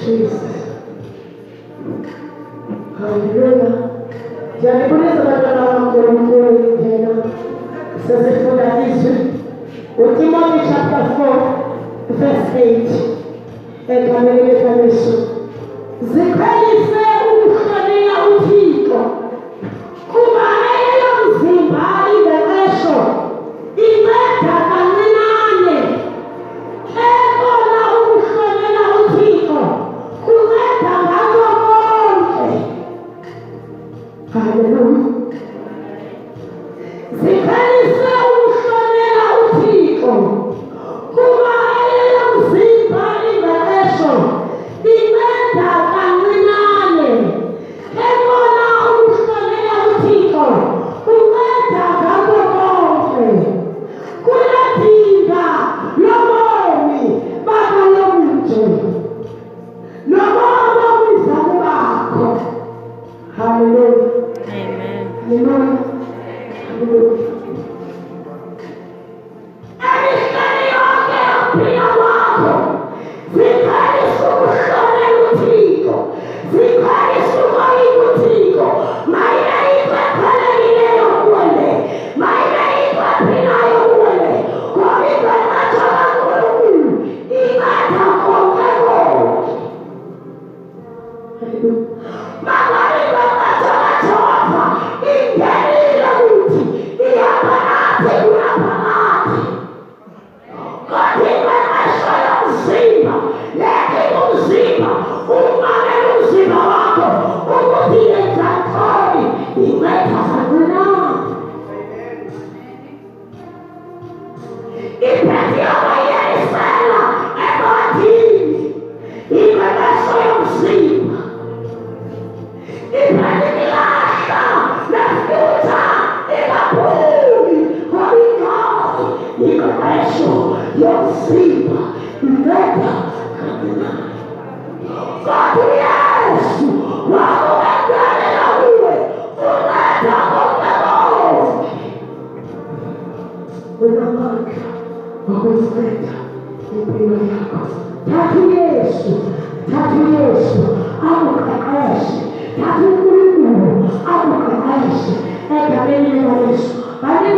Jesus. Hallelujah. Jaribuni sababu wangu mkuu tena. Sasa tuna hizi. Timothy chapter 4 verse 8. Ekamilika Yesu. Zikalise ushania utiko. Kubaelewa mzima imewesho. Imeta kanenane. Eko na ushania utiko. Kumeta ngano monte. Hallelujah. Zikalise ushania utiko. Kubaelewa mzima imewesho. Imeta kanenane. Eko na ushania utiko. Kumeta ngano monte. Kuna tinga lomomi baba lomuche lomomo mwisamu wako. Hallelujah. Amen. Hallelujah. Hallelujah. Anishtani yote apina wako zikari sukushone lutiko zikari sukari lutiko maina ikwe pale nileyo kuele maina ikwe pinayo kuele kwa ikwe machola kulu imata kongego. Magari kwa machola chopa ingeni ila uti iyapanati unapanati katika maisha ya uzima leti uzima umane uzima wako ukutie tatoi imeta sakuna ipetia mayeri sela ekotini ime maisha ya uzima ipeti kilasha nafuta ikapuli kwa ime maisha ya uzima imeta sakuna Katu Yesu wako wengane na uwe uleta kongego unamaka wakuleta mpima yako. Tatu Yesu amukakaeshi tatu Mungu amukakaeshi ekameni wa Yesu bali